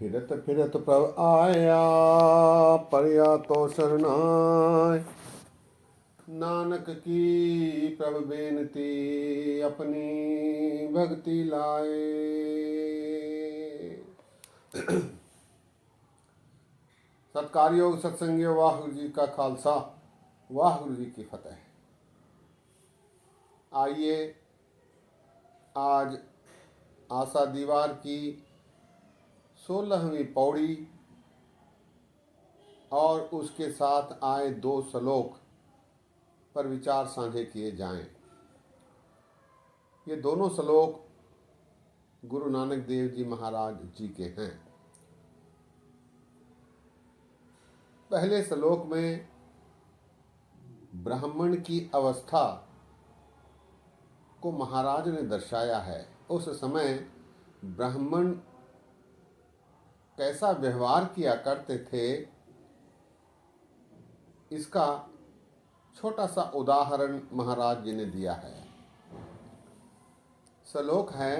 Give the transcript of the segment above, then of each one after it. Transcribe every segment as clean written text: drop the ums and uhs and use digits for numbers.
फिरत फिरत प्रभ आया, परया तो शरणाय। नानक की प्रभ बेनती, अपनी भक्ति लाए। सत्कार योग सत्संगियों, वाहिगुरु जी का खालसा, वाहिगुरु जी की फतेह। आइए आज आशा दीवार की 16वीं पौड़ी और उसके साथ आए 2 श्लोक पर विचार साझे किए जाएं। ये दोनों श्लोक गुरु नानक देव जी महाराज जी के हैं। पहले श्लोक में ब्राह्मण की अवस्था को महाराज ने दर्शाया है। उस समय ब्राह्मण कैसा व्यवहार किया करते थे, इसका छोटा सा उदाहरण महाराज जी ने दिया है। श्लोक है,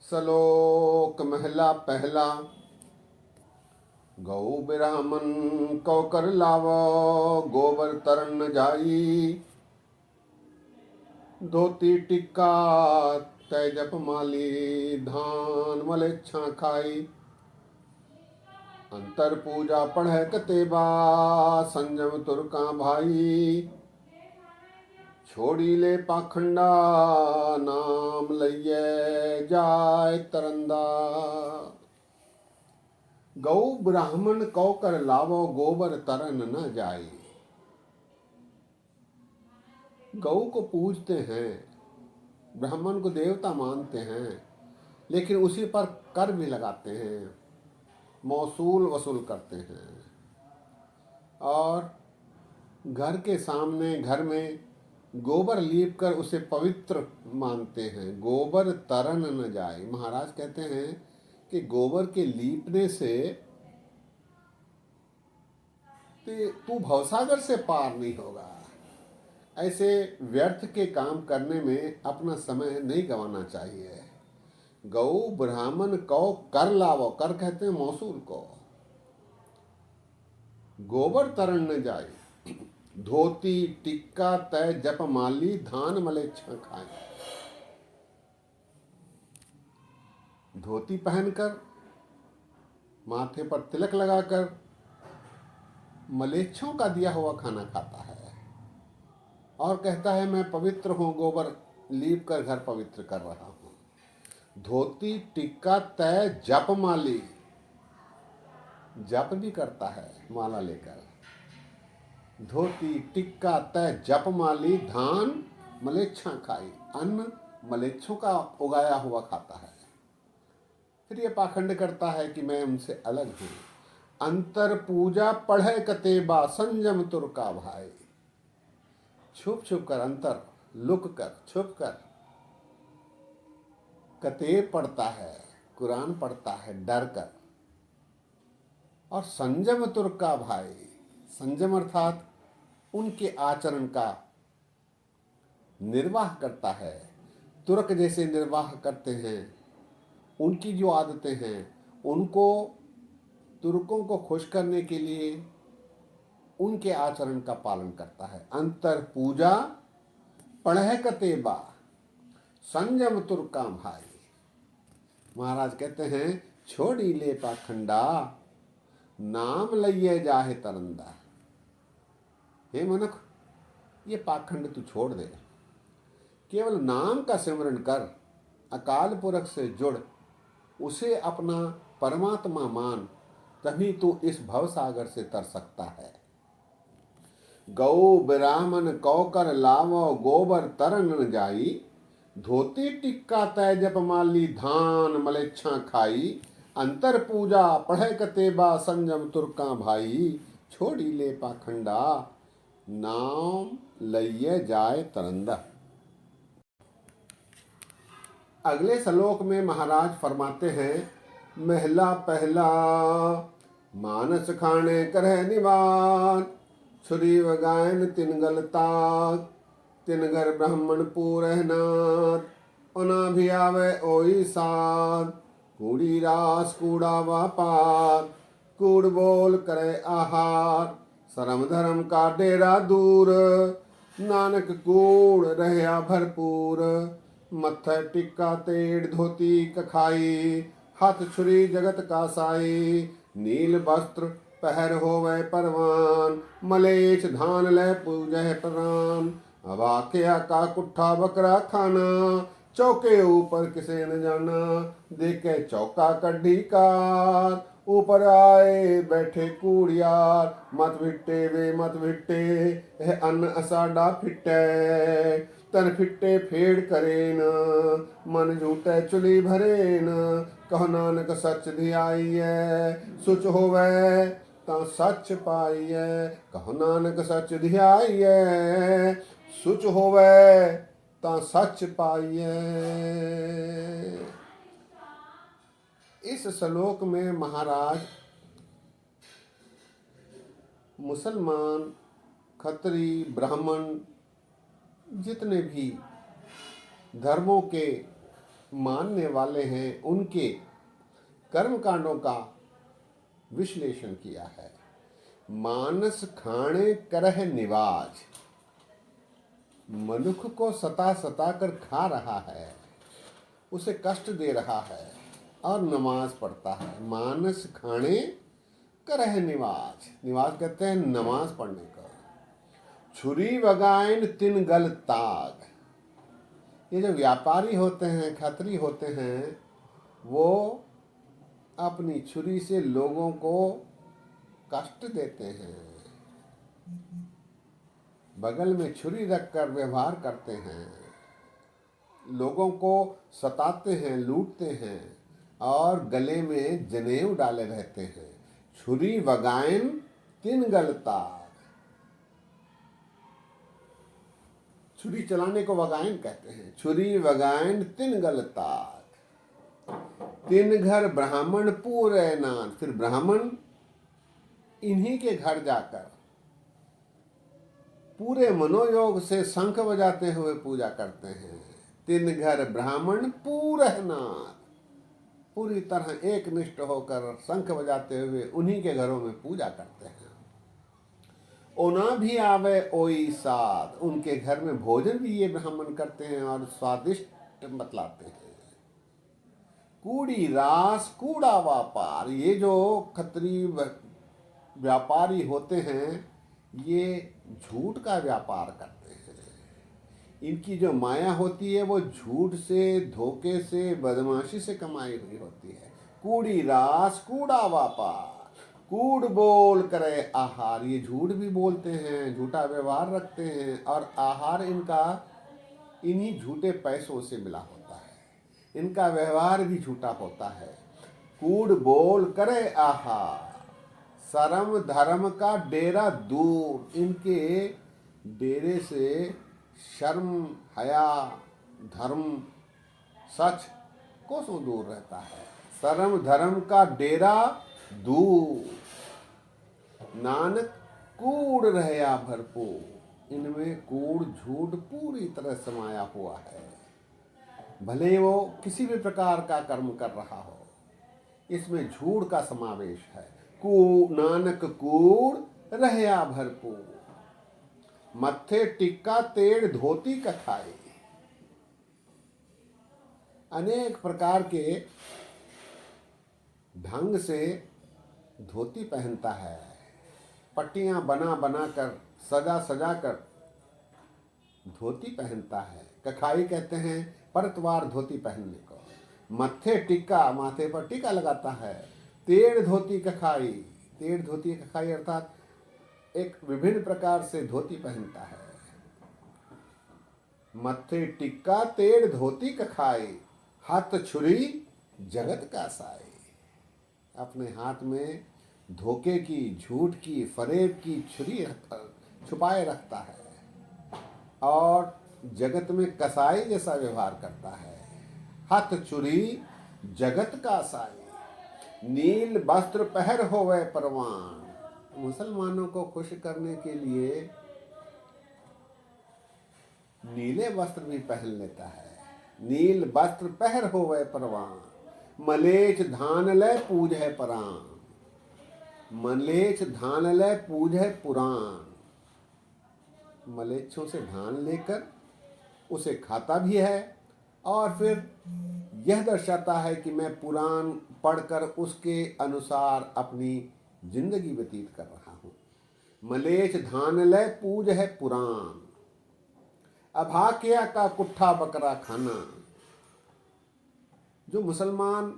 श्लोक महला पहला। गौ ब्राह्मण को कर लावो, गोबर तरन न जाई। धोती टिक्का तय जप माली, धान मलेच्छा खाई। अंतर पूजा पढ़े कतेबा, संजम तुरका भाई। छोड़ी ले पाखंडा, नाम लइये जाय तरंदा। गौ ब्राह्मण कौ कर लावो, गोबर तरन न जाए। गौ को पूजते हैं, ब्राह्मण को देवता मानते हैं, लेकिन उसी पर कर भी लगाते हैं, मौसूल वसूल करते हैं। और घर के सामने, घर में गोबर लीप कर उसे पवित्र मानते हैं। गोबर तरन न जाए। महाराज कहते हैं कि गोबर के लीपने से तू भवसागर से पार नहीं होगा। ऐसे व्यर्थ के काम करने में अपना समय नहीं गंवाना चाहिए। गौ ब्राह्मण को कर लावो, कर कहते हैं मौसूल को। गोबर तरन न जाए। धोती टिक्का तय जप माली, धान मलेच्छा खाए। धोती पहनकर, माथे पर तिलक लगाकर मलेच्छों का दिया हुआ खाना खाता है और कहता है मैं पवित्र हूं, गोबर लीप कर घर पवित्र कर रहा हूं। धोती टिक्का तय जप माली, जप भी करता है माला लेकर। धोती टिक्का तय जप माली, धान मलेच्छा खाई। अन्न मलेच्छों का उगाया हुआ खाता है। फिर ये पाखंड करता है कि मैं उनसे अलग हूं। अंतर पूजा पढ़े कतेबा, संजम तुरका भाई। छुप छुप कर, अंतर लुक कर, छुप कर कतेब पढ़ता है, कुरान पढ़ता है डर कर। और संजम तुर्का भाई, संजम अर्थात उनके आचरण का निर्वाह करता है। तुर्क जैसे निर्वाह करते हैं, उनकी जो आदतें हैं, उनको तुर्कों को खुश करने के लिए उनके आचरण का पालन करता है। अंतर पूजा पढ़े कतेबा, संजम तुर्का भाई। महाराज कहते हैं छोड़ी ले पाखंडा, नाम लइये जाहे तरंदा। हे मनुख, ये पाखंड तू छोड़ दे। केवल नाम का सिमरन कर, अकाल पुरख से जुड़, उसे अपना परमात्मा मान, तभी तू इस भवसागर से तर सकता है। गौ ब्राह्मण कौ कर लावो, गोबर तरन न जाई। धोती टिक्का तय जप माली, धान मलेच्छा खाई। अंतर पूजा पढ़े कतेबा, संजम तुर्का भाई। छोड़ी ले पाखंडा, नाम लइये जाए तरंदा। अगले श्लोक में महाराज फरमाते हैं, महला पहला। मानस खाने करह निवान, छुरी व गायन तिन गलताग। तिन घर ब्राह्मण पूरह नाथ, उना भी आवे ओई साध। कूड़ी रास कूड़ा व्यापार, कूड़ बोल करे आहार। शरम धर्म का डेरा दूर, नानक कूड़ रहया भरपूर। मत्थे टिक्का तेड़ धोती कखाई, हाथ छुरी जगत का साई। नील वस्त्र पहर होवे परवान, मलेच्छ धान ले पूजह प्राण। अवाक्या का कुट्ठा बकरा खाना, चौके ऊपर किसे न जाना। देखे चौका कड्ढी कार, ऊपर आए बैठे कूड़ियार। मत भिट्टे वे मत भिट्टे, यह अन्न असाडा फिट्टे। तन फिट्टे फेड़ करे न, मन झूठे चुली भरे न। कहो नानक सच धियाइए, सुच होवे ता सच पाइए। कहो नानक सच धियाइए, सुच होवे ता सच पाइए। इस श्लोक में महाराज मुसलमान, खत्री, ब्राह्मण जितने भी धर्मों के मानने वाले हैं उनके कर्मकांडों का विश्लेषण किया है। मानस खाणे करह निवाज, मनुष्य को सता सता कर खा रहा है, उसे कष्ट दे रहा है और नमाज पढ़ता है। मानस खाणे करह निवाज, निवाज कहते हैं नमाज पढ़ने का। छुरी वगाइन तिन गल ताग, ये जो व्यापारी होते हैं, खत्री होते हैं, वो अपनी छुरी से लोगों को कष्ट देते हैं, बगल में छुरी रखकर व्यवहार करते हैं, लोगों को सताते हैं, लूटते हैं और गले में जनेऊ डाले रहते हैं। छुरी वगाइन तिन गल ताग, छुरी चलाने को वगाइन कहते हैं। छुरी वगाइन तिन गल ताग, तिन घर ब्राह्मण पूरे नान। फिर ब्राह्मण इन्हीं के घर जाकर पूरे मनोयोग से शंख बजाते हुए पूजा करते हैं। तिन घर ब्राह्मण पूरे नान, पूरी तरह एक निष्ठ होकर शंख बजाते हुए उन्हीं के घरों में पूजा करते हैं। ओना भी आवे ओई साथ, उनके घर में भोजन भी ये ब्राह्मण करते हैं और स्वादिष्ट बतलाते हैं। कूड़ी रास कूड़ा व्यापार, ये जो खत्री व्यापारी होते हैं ये झूठ का व्यापार करते हैं। इनकी जो माया होती है वो झूठ से, धोखे से, बदमाशी से कमाई हुई होती है। कूड़ी रास कूड़ा व्यापार, कूड़ बोल करे आहार, ये झूठ भी बोलते हैं, झूठा व्यवहार रखते हैं और आहार इनका इन्हीं झूठे पैसों से मिला होता है। इनका व्यवहार भी झूठा होता है। कूड़ बोल करे आहार, शर्म धर्म का डेरा दूर, इनके डेरे से शर्म, हया, धर्म, सच कोसों दूर रहता है। शर्म धर्म का डेरा दूर, नानक कूड़ रहया भरपूर, इनमें कूड़ झूठ पूरी तरह समाया हुआ है। भले वो किसी भी प्रकार का कर्म कर रहा हो, इसमें झूठ का समावेश है। नानक कूड़ रहया भरपूर, मत्थे टिक्का तेड़ धोती कखाई। अनेक प्रकार के ढंग से धोती पहनता है, पट्टियां बना बना कर, सजा सजा कर धोती पहनता है। कखाई कहते हैं परतवार धोती पहनने को। मत्थे टिक्का, माथे पर टिक्का लगाता है। तेड़ धोती कखाई, तेड़ धोती कखाई अर्थात एक विभिन्न प्रकार से धोती पहनता है। मत्थे टिक्का तेड़ धोती कखाई, हाथ छुरी जगत का साई। अपने हाथ में धोखे की, झूठ की, फरेब की छुरी छुपाए रखता है और जगत में कसाई जैसा व्यवहार करता है। हाथ छुरी जगत का साई, नील वस्त्र पहर होवे परवान। मुसलमानों को खुश करने के लिए नीले वस्त्र भी पहन लेता है। नील वस्त्र पहर होवे परवान, मलेच्छ धान लय पूज है पुराण, मलेच्छ धान लय पूज है पुराण। मलेच्छों से धान लेकर उसे खाता भी है और फिर यह दर्शाता है कि मैं पुराण पढ़कर उसके अनुसार अपनी जिंदगी व्यतीत कर रहा हूँ। मलेच्छ धान लय पूज है पुराण, अभाकिया का कुट्ठा बकरा खाना। जो मुसलमान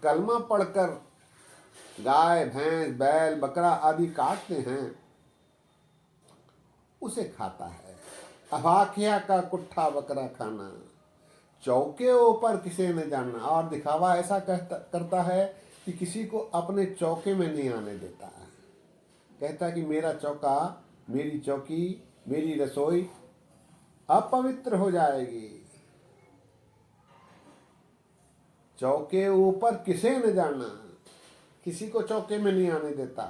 कलमा पढ़कर गाय भैंस बैल बकरा आदि काटते हैं उसे खाता है। अभाकिया का कुट्ठा बकरा खाना, चौके ऊपर किसे न जानना। और दिखावा ऐसा करता है कि किसी को अपने चौके में नहीं आने देता है। कहता है कि मेरा चौका, मेरी चौकी, मेरी रसोई अपवित्र हो जाएगी। चौके ऊपर किसे न जाना, किसी को चौके में नहीं आने देता।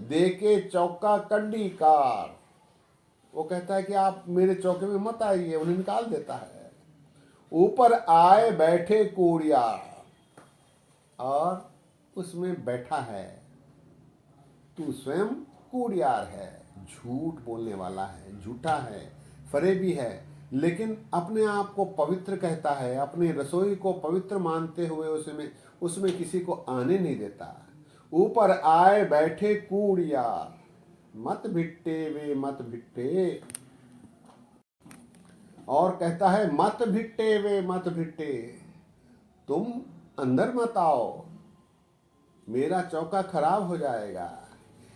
देके चौका कड्डी कार, वो कहता है कि आप मेरे चौके में मत आइए, उन्हें निकाल देता है। ऊपर आए बैठे कूड़िया, और उसमें बैठा है। तू स्वयं कूड़ियार है, झूठ बोलने वाला है, झूठा है, फरेबी है, लेकिन अपने आप को पवित्र कहता है। अपनी रसोई को पवित्र मानते हुए उसमें किसी को आने नहीं देता। ऊपर आए बैठे कूड़ियार, मत भिट्टे वे मत भिट्टे। और कहता है मत भिट्टे वे मत भिट्टे, तुम अंदर मत आओ, मेरा चौका खराब हो जाएगा।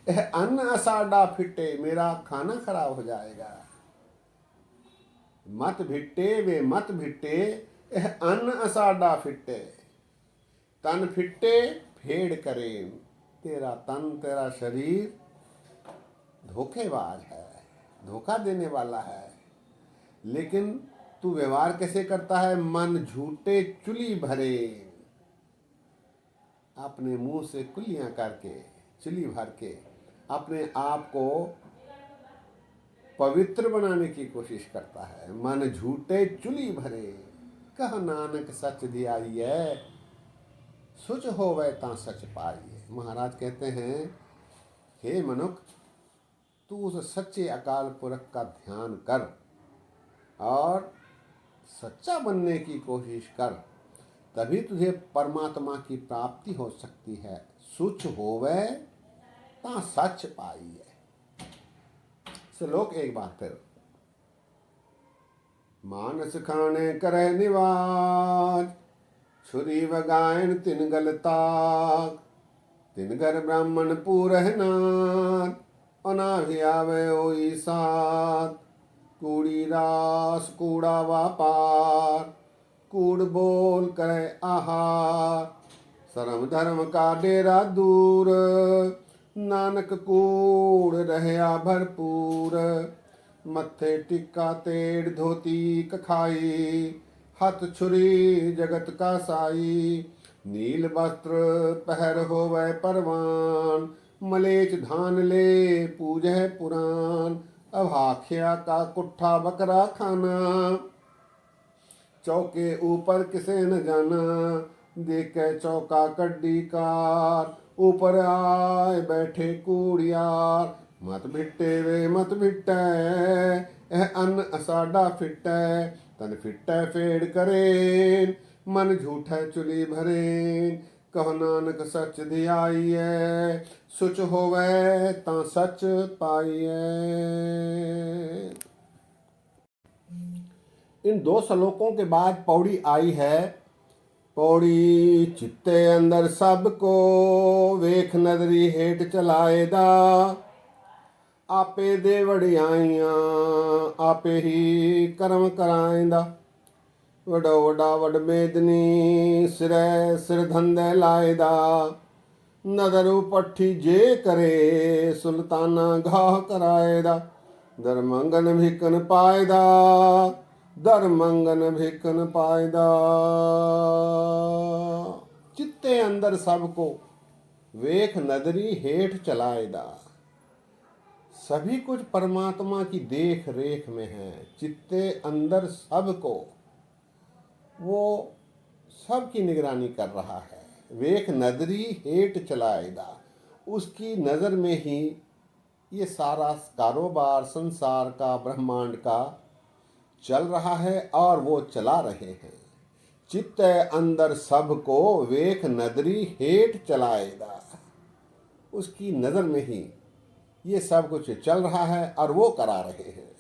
अन्न असाडा फिट्टे, मेरा खाना खराब हो जाएगा। मत भिट्टे वे मत भिट्टे, अन्न असाडा फिट्टे। तन फिट्टे फेड़ करे, तेरा तन तेरा शरीर धोखेबाज है, धोखा देने वाला है। लेकिन तू व्यवहार कैसे करता है? मन झूठे चुली भरे, अपने मुंह से कुलियां करके चुली भर के अपने आप को पवित्र बनाने की कोशिश करता है। मन झूठे चुली भरे, कह नानक सच दियाई है, सुच होवे ता सच पाइए। महाराज कहते हैं, हे मनुख, तू उस सच्चे अकाल पुरख का ध्यान कर और सच्चा बनने की कोशिश कर, तभी तुझे परमात्मा की प्राप्ति हो सकती है। सुच होवे ता सच पाइए। श्लोक एक बार फिर। मानस खाने करे निवाज, छुरी वगायन तिन गलताक। तिन घर ब्राह्मण पूरहनाथ, अनाभि आवे ओई साथ। कूड़ी रास कूड़ा वापार, कूड़ बोल करे आहार। शर्म धर्म का डेरा दूर, नानक कूड़ रहया भरपूर। मत्थे टिक्का तेड़ धोती कखाई, हथ छुरी जगत का साई। नील वस्त्र पहर होवे परवान, मलेच्छ धान ले पूजै पुराण। अभाख्या का कुट्ठा बकरा खाना, चौके ऊपर किसे न जाना। देखे चौका कड्डी कार, ऊपर आए बैठे कूड़ियार। मत भिट्टे वे मत भिट्टे, अन्न असाडा फिट्टे। तन फिट्टे फेड़ करेन, मन झूठा चुली भरेन। कहो नानक सच धियाइए, सुच होवे ता सच पाइए। इन दो श्लोकों के बाद पौड़ी आई है। पौड़ी चित्ते अंदर सबको, वेख नदरी हेठ चलाएदा। आपे दे वड़ियाइयां, आपे ही कर्म कराएंदा। वडो वडा वड मेदनी, सिरै सिर धंधे लाएदा। नदरू पट्ठी जे करे, सुल्ताना घाह कराएदा। दरमंगन भिकन पाएदा, दरमंगन भिकन पाएदा। चित्ते अंदर सबको, वेख नदरी हेठ चलाएदा। सभी कुछ परमात्मा की देख रेख में है। चित्ते अंदर सबको, वो सबकी निगरानी कर रहा है। वेख नदरी हेठ चलाएगा, उसकी नज़र में ही ये सारा कारोबार संसार का, ब्रह्मांड का चल रहा है और वो चला रहे हैं। चित्त अंदर सबको वेख नदरी हेठ चलाएगा, उसकी नज़र में ही ये सब कुछ चल रहा है और वो करा रहे हैं।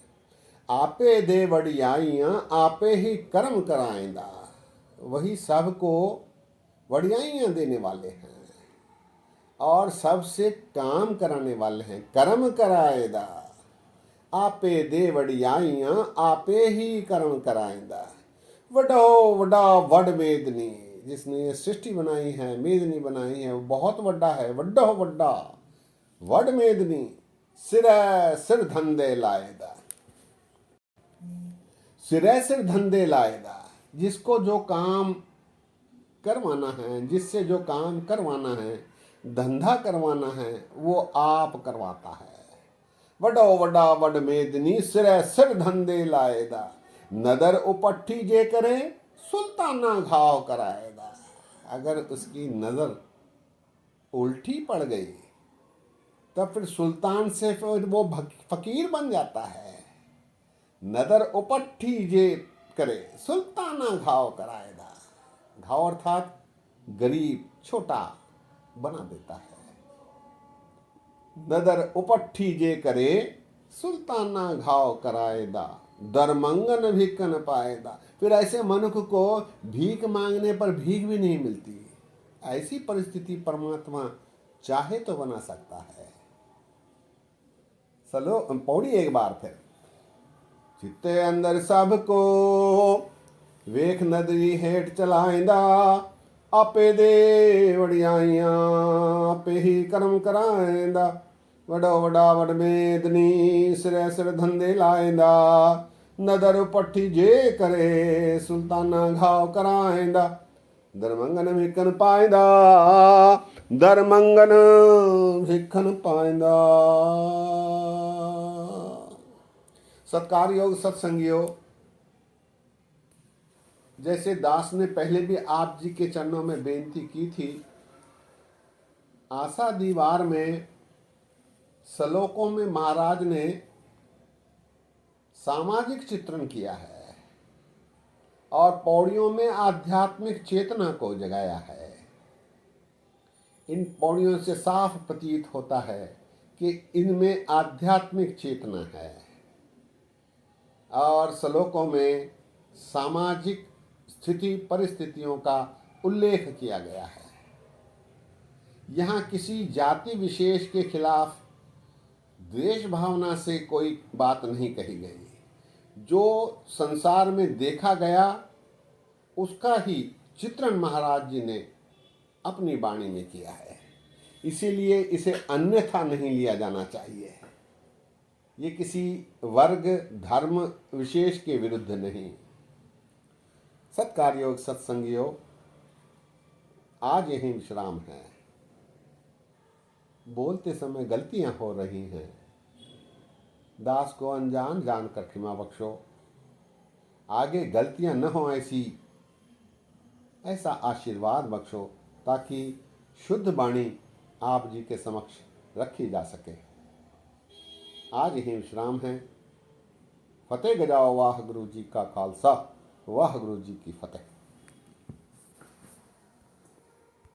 आपे दे वड़ियाइयाँ आपे ही कर्म कराएंदा, वही सबको वड़ियाइयाँ देने वाले हैं और सबसे काम कराने वाले हैं। कर्म कराएदा आपे दे वड़ियाइयाँ आपे ही कर्म कराएंदा। वडो वडा वड मेदनी, जिसने ये सृष्टि बनाई है, मेदनी बनाई है, वो बहुत वड्डा है। वड्डो वड्डा वड मेदनी, सिर धंधे लाएदा, सिर धंधे लाएदा। जिसको जो काम करवाना है, जिससे जो काम करवाना है, धंधा करवाना है, वो आप करवाता है। वडो वडा वड मेदनी, सिर धंधे लाएदा। नदर उपट्ठी जे करे सुल्ताना घाव कराएगा। अगर उसकी नज़र उल्टी पड़ गई तब फिर सुल्तान से फिर वो फकीर बन जाता है। नदर उपट्ठी जे करे सुल्ताना घाव कराएगा। घाव अर्थात गरीब, छोटा बना देता है। नदर उपट्ठी जे करे सुल्ताना घाव कराएदा, दरमंगन भिक्कन पाएदा। फिर ऐसे मनुष्य को भीख मांगने पर भीख भी नहीं मिलती। ऐसी परिस्थिति परमात्मा चाहे तो बना सकता है। चलो पौड़ी एक बार फिर। चित्ते अंदर सबको वेख नदरी हेठ चलाएंदा, आपे दे वड़ियाइयाँ आपे ही कर्म कराएंदा। वडो वडा वड मेदनी, सिर धंधे लाएंदा। नदर पट्ठी जे करे सुल्ताना घाव कराएंदा। दरमंगन भिक्खन पाएंदा, दरमंगन भिक्खन पाएंदा। सत्कार योग सत्संगियों, जैसे दास ने पहले भी आप जी के चरणों में बेनती की थी, आशा दीवार में श्लोकों में महाराज ने सामाजिक चित्रण किया है और पौड़ियों में आध्यात्मिक चेतना को जगाया है। इन पौड़ियों से साफ प्रतीत होता है कि इनमें आध्यात्मिक चेतना है और श्लोकों में सामाजिक स्थिति परिस्थितियों का उल्लेख किया गया है। यहाँ किसी जाति विशेष के खिलाफ द्वेष भावना से कोई बात नहीं कही गई। जो संसार में देखा गया उसका ही चित्रण महाराज जी ने अपनी वाणी में किया है, इसीलिए इसे अन्यथा नहीं लिया जाना चाहिए। ये किसी वर्ग धर्म विशेष के विरुद्ध नहीं। सत्कार योग सत्संगियों, आज यही विश्राम है। बोलते समय गलतियां हो रही हैं, दास को अनजान जानकर क्षमा बख्शो। आगे गलतियां न हो ऐसा आशीर्वाद बख्शो ताकि शुद्ध वाणी आप जी के समक्ष रखी जा सके। आज यही विश्राम है। फतेह गजाओ वाह गुरु जी का खालसा, वाह गुरु जी की फतेह।